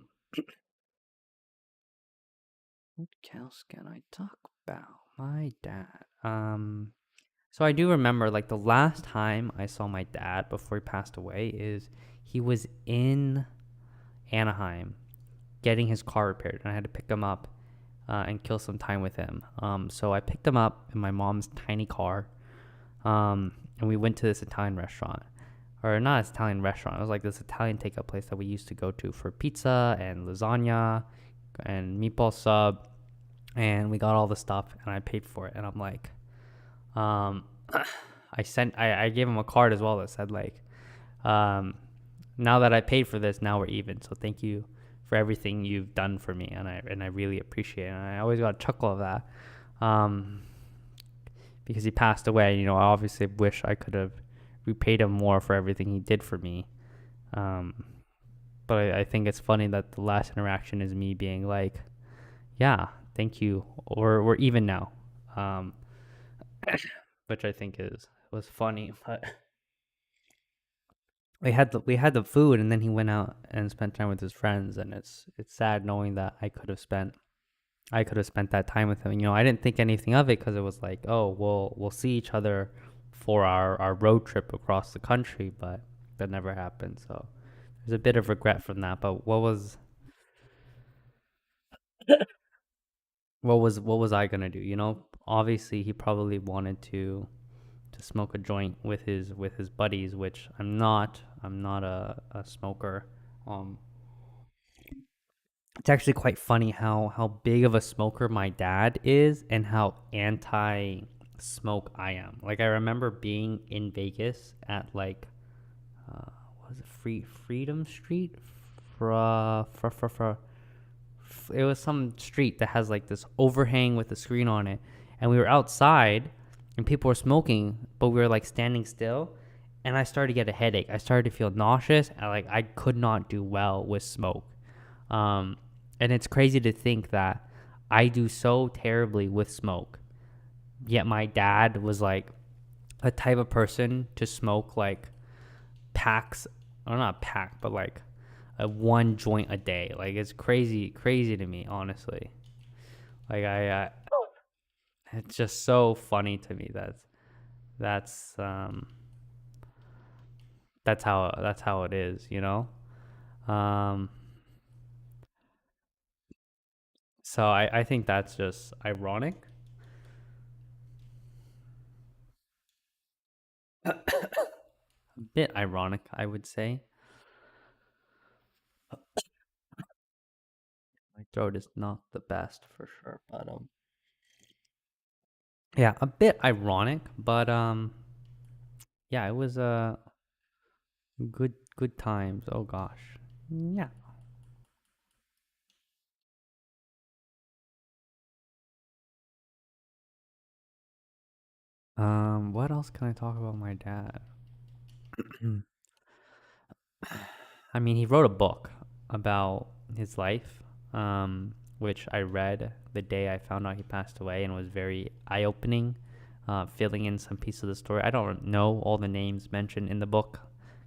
What else can I talk about? My dad. So I do remember like the last time I saw my dad before he passed away is he was in Anaheim getting his car repaired, and I had to pick him up and kill some time with him. So I picked him up in my mom's tiny car, and we went to this Italian restaurant, or not an Italian restaurant. It was like this Italian takeout place that we used to go to for pizza and lasagna and meatball sub, and we got all the stuff, and I paid for it, and I'm like, um, I gave him a card as well that said like, um, now that I paid for this, now we're even. So thank you for everything you've done for me, and I really appreciate it. And I always got a chuckle of that, um, because he passed away. I obviously wish I could have repaid him more for everything he did for me. Um, but I think it's funny that the last interaction is me being like, yeah, thank you, or we're even now, um, which I think was funny. But we had the food, and then he went out and spent time with his friends, and it's sad knowing that I could have spent that time with him. I didn't think anything of it because it was like, oh, we'll see each other for our road trip across the country, but that never happened. So there's a bit of regret from that. But what was What was I gonna do? Obviously he probably wanted to smoke a joint with his buddies, which I'm not. I'm not a smoker. Um, it's actually quite funny how big of a smoker my dad is and how anti smoke I am. Like I remember being in Vegas at like what was it, Freedom Street? For it was some street that has like this overhang with a screen on it, and we were outside and people were smoking, but we were like standing still, and I started to get a headache. I started to feel nauseous, and like I could not do well with smoke. um and it's crazy to think that I do so terribly with smoke, yet my dad was like a type of person to smoke like packs, or not pack, but like a one joint a day. Like it's crazy to me, honestly. Like it's just so funny to me that that's um that's how it is. Um, so I think that's just ironic, a bit ironic, I would say. My throat is not the best for sure, but yeah, a bit ironic, but yeah, it was good times. Oh gosh, yeah. What else can I talk about my dad? I mean, he wrote a book about his life, which I read the day I found out he passed away, and was very eye opening, filling in some piece of the story. I don't know all the names mentioned in the book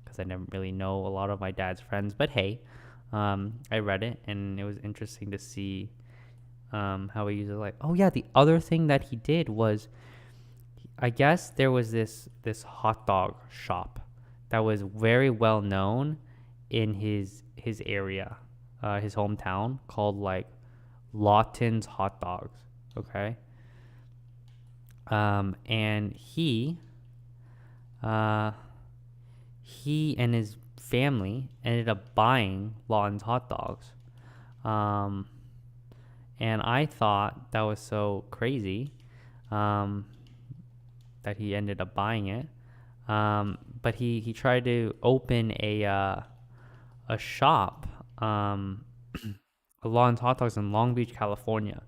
because I never really know a lot of my dad's friends, but hey, I read it and it was interesting to see how he uses life. Oh, yeah, the other thing that he did was, I guess there was this hot dog shop that was very well known in his area, his hometown, called like Lawton's Hot Dogs. Okay, and uh, he and his family ended up buying Lawton's Hot Dogs. Um, and I thought that was so crazy, um, that he ended up buying it. But he tried to open a shop, Alon's Hot Dogs in Long Beach, California.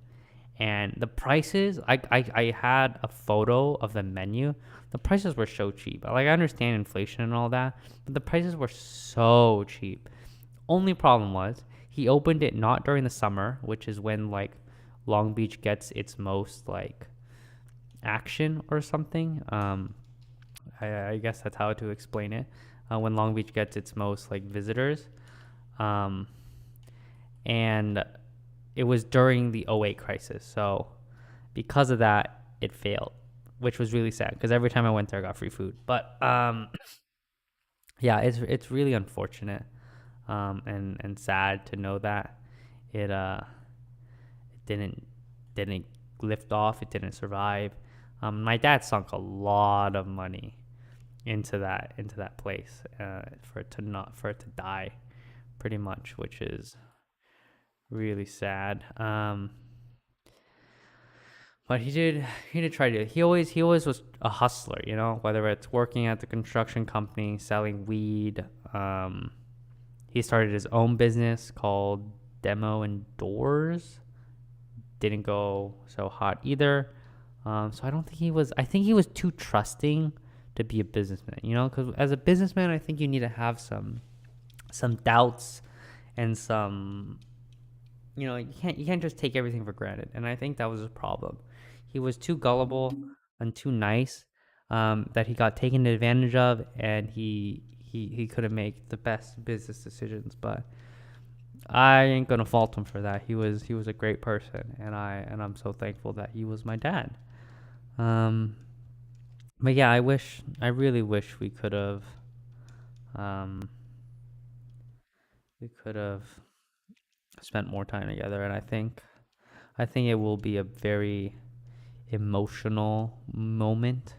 And the prices, I had a photo of the menu. The prices were so cheap. Like, I understand inflation and all that, but the prices were so cheap. Only problem was he opened it not during the summer, which is when like Long Beach gets its most like action or something. I guess that's how to explain it. When Long Beach gets its most like visitors, um, and it was during the '08 crisis. So because of that, it failed, which was really sad because every time I went there, I got free food. But yeah, it's really unfortunate, and sad to know that it didn't lift off. It didn't survive. My dad sunk a lot of money into that place, for it to die, pretty much, which is really sad. But he did try to. He always was a hustler, whether it's working at the construction company, selling weed. Um, he started his own business called Demo and Doors. Didn't go so hot either. So I don't think he was. I think he was too trusting to be a businessman. Because as a businessman, I think you need to have some doubts and some. You can't just take everything for granted, and I think that was his problem. He was too gullible and too nice, that he got taken advantage of, and he couldn't make the best business decisions. But I ain't gonna fault him for that. He was a great person, and I'm so thankful that he was my dad. Um, but yeah, I really wish um, we could have spent more time together, and I think I think it will be a very emotional moment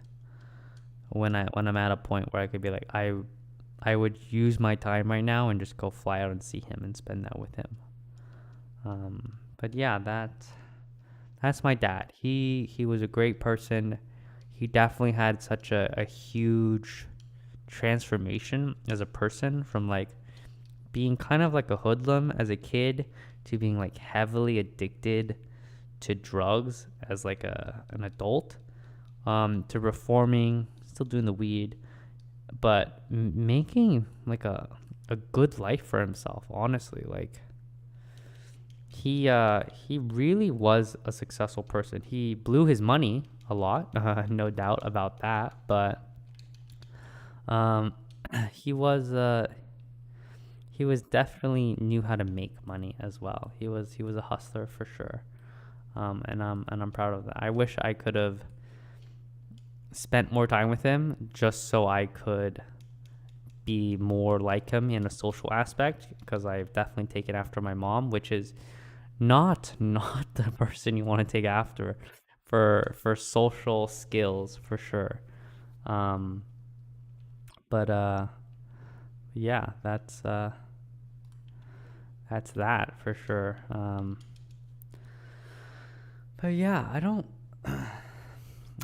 when I'm at a point where I could be like, I would use my time right now and just go fly out and see him and spend that with him. But yeah, that's my dad. He was a great person. He definitely had such a huge transformation as a person, from like being kind of like a hoodlum as a kid to being like heavily addicted to drugs as like an adult, to reforming, still doing the weed, but making like a good life for himself, honestly. Like he really was a successful person. He blew his money a lot, no doubt about that, but um he was he was definitely knew how to make money as well. He was a hustler for sure. And I'm proud of that. I wish I could have spent more time with him just so I could be more like him in a social aspect, because I've definitely taken after my mom, which is not the person you want to take after for social skills for sure. Um, but yeah, that's that for sure. But yeah, I don't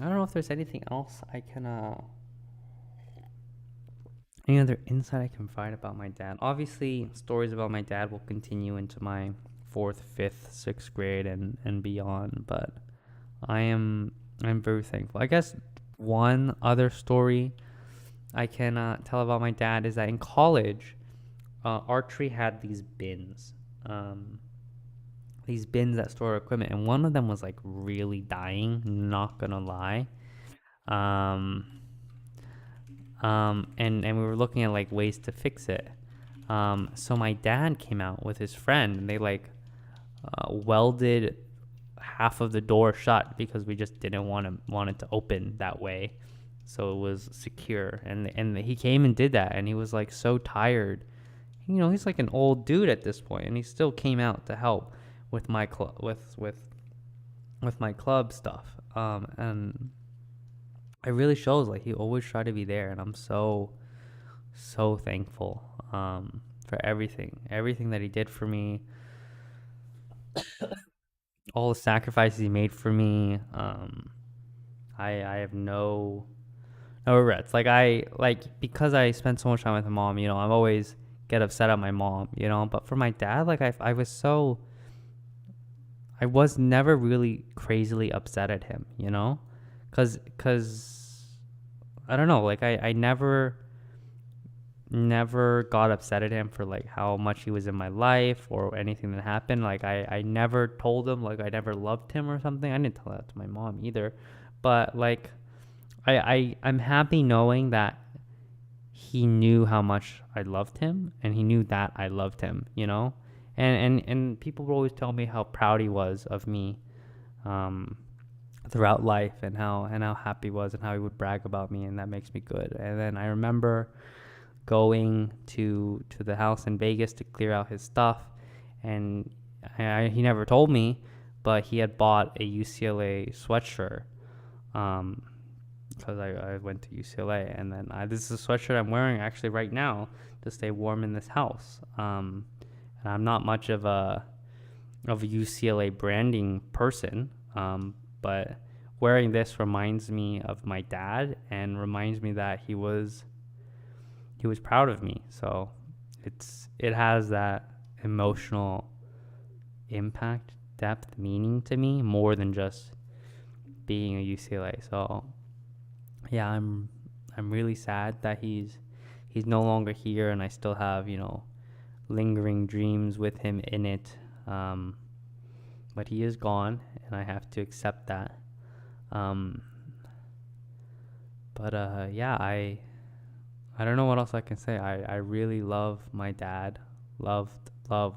know if there's anything else I can any other insight I can provide about my dad. Obviously, stories about my dad will continue into my fourth, fifth, sixth grade and beyond. But I'm very thankful. I guess one other story I can tell about my dad is that in college, archery had these bins that store equipment, and one of them was like really dying. Not gonna lie. Um, and we were looking at like ways to fix it. So my dad came out with his friend, and they like welded half of the door shut because we just didn't want it to open that way, so it was secure. And he came and did that, and he was like so tired. You know, he's like an old dude at this point, and he still came out to help with my with my club stuff. And it really shows like he always tried to be there, and I'm so thankful for everything that he did for me, all the sacrifices he made for me. I have no regrets. Like because I spent so much time with my mom, you know, I'm always get upset at my mom, you know, but for my dad, like I was never really crazily upset at him, you know, cause I don't know, like I never got upset at him for like how much he was in my life or anything that happened. Like I never told him like I never loved him or something. I didn't tell that to my mom either. But like I'm happy knowing that he knew how much I loved him, and he knew that I loved him, you know? And people would always tell me how proud he was of me throughout life, and how happy he was, and how he would brag about me, and that makes me good. And then I remember going to the house in Vegas to clear out his stuff, and he never told me, but he had bought a UCLA sweatshirt because I went to UCLA, and then this is a sweatshirt I'm wearing actually right now to stay warm in this house. And I'm not much of a UCLA branding person, but wearing this reminds me of my dad and reminds me that he was proud of me. So it has that emotional impact, depth, meaning to me more than just being a UCLA. So yeah, I'm really sad that he's no longer here, and I still have, you know, lingering dreams with him in it. But he is gone, and I have to accept that. Yeah, I don't know what else I can say. I really love my dad. Love,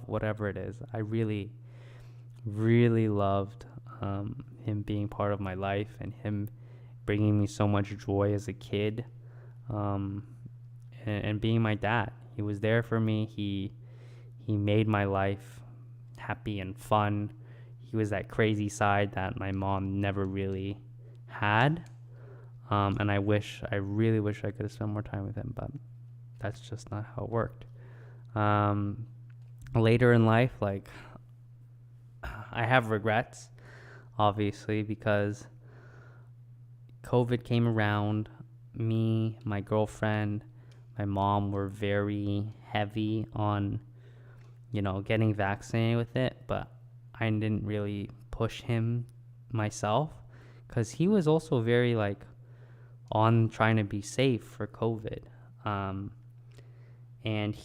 whatever it is. I really, really loved him being part of my life, and him bringing me so much joy as a kid, and being my dad. He was there for me. He made my life happy and fun. he was that crazy side that my mom never really had. And I really wish I could have spent more time with him, but that's just not how it worked. Um, Later in life, like, I have regrets, obviously, because COVID came around. Me, my girlfriend, my mom were very heavy on, getting vaccinated with it, but I didn't really push him myself because he was also very like on trying to be safe for COVID. Um, and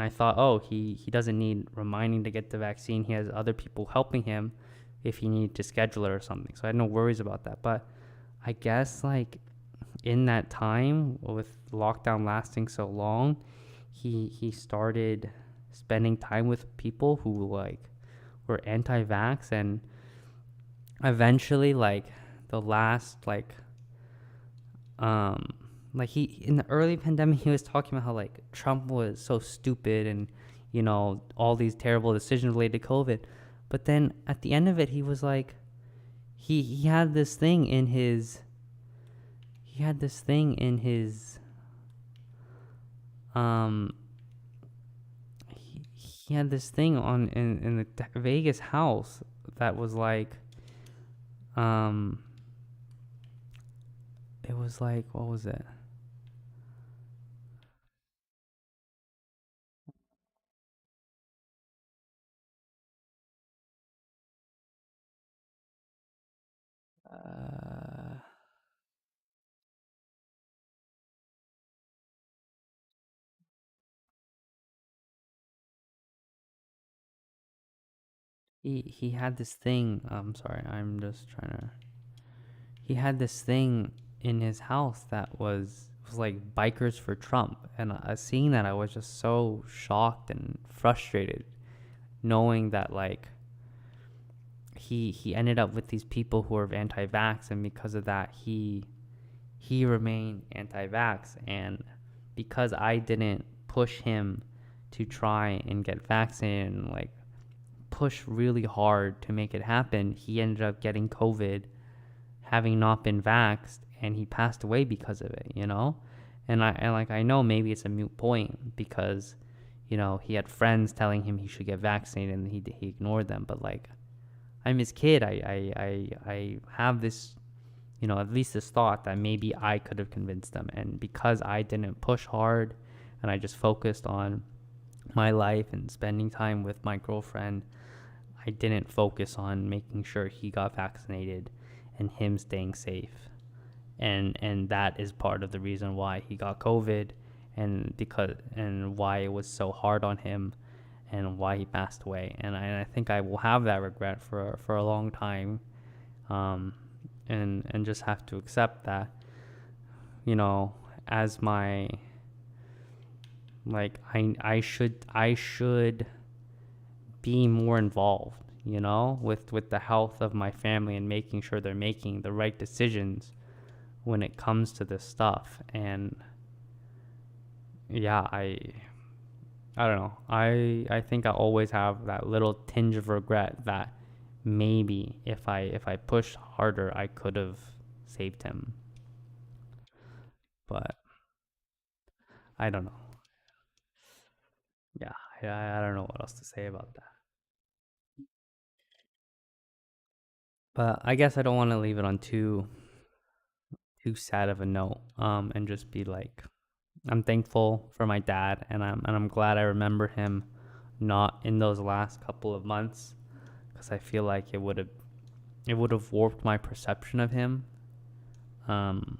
I thought, oh, he doesn't need reminding to get the vaccine. He has other people helping him if he needed to schedule it or something. So I had no worries about that. But I guess like in that time with lockdown lasting so long, he started spending time with people who like were anti-vax, and eventually like the last um like he in the early pandemic he was talking about how like Trump was so stupid and all these terrible decisions related to COVID, but then at the end of it he was like he had this thing in his he had this thing in his um he had this thing in the Vegas house that was like um it was like what was it uh he had this thing. I'm sorry, I'm just trying to. He had this thing in his house that was like bikers for Trump, and seeing that I was just so shocked and frustrated, knowing that like he ended up with these people who are anti-vax, and because of that he remained anti-vax, and because I didn't push him to try and get vaccinated and like push really hard to make it happen, he ended up getting COVID, having not been vaxxed, and he passed away because of it. And I know maybe it's a moot point because he had friends telling him he should get vaccinated and he ignored them. But like I'm his kid. I have this at least this thought that maybe I could have convinced them, and because I didn't push hard and I just focused on my life and spending time with my girlfriend, I didn't focus on making sure he got vaccinated and him staying safe. And that is part of the reason why he got COVID, and why it was so hard on him and why he passed away. And I think I will have that regret for a long time. Um, and just have to accept that, as my like I should be more involved, with the health of my family and making sure they're making the right decisions when it comes to this stuff. And yeah, I don't know. I think I always have that little tinge of regret that maybe if I pushed harder, I could have saved him. But I don't know. Yeah, I don't know what else to say about that. But I guess I don't want to leave it on too sad of a note. And just be like, I'm thankful for my dad, and I'm glad I remember him not in those last couple of months, because I feel like it would have warped my perception of him. Um,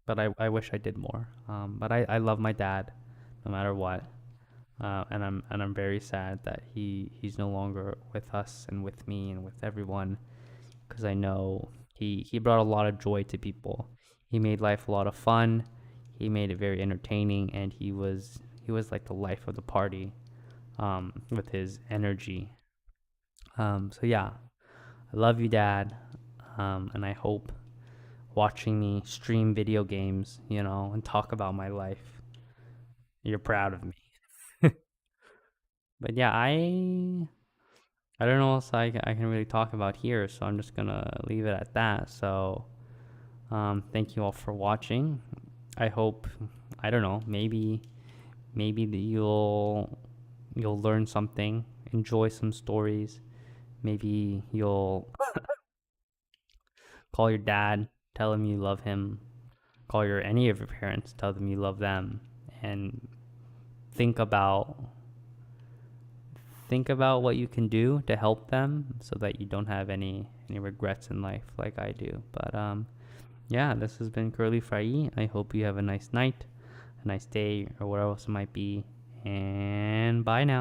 but I wish I did more. But I love my dad, no matter what. And I'm very sad that he's no longer with us and with me and with everyone, because I know he brought a lot of joy to people. He made life a lot of fun. He made it very entertaining, and he was like the life of the party, with his energy. So yeah, I love you, Dad, and I hope watching me stream video games, and talk about my life, you're proud of me. But yeah, I don't know what else I can really talk about here, so I'm just gonna leave it at that. So, thank you all for watching. I hope, I don't know, maybe that you'll learn something, enjoy some stories. Maybe you'll call your dad, tell him you love him. Call your any of your parents, tell them you love them, and think about what you can do to help them so that you don't have any regrets in life like I do. But yeah, this has been CurleeFriee. I hope you have a nice night, a nice day, or whatever else it might be. And bye now.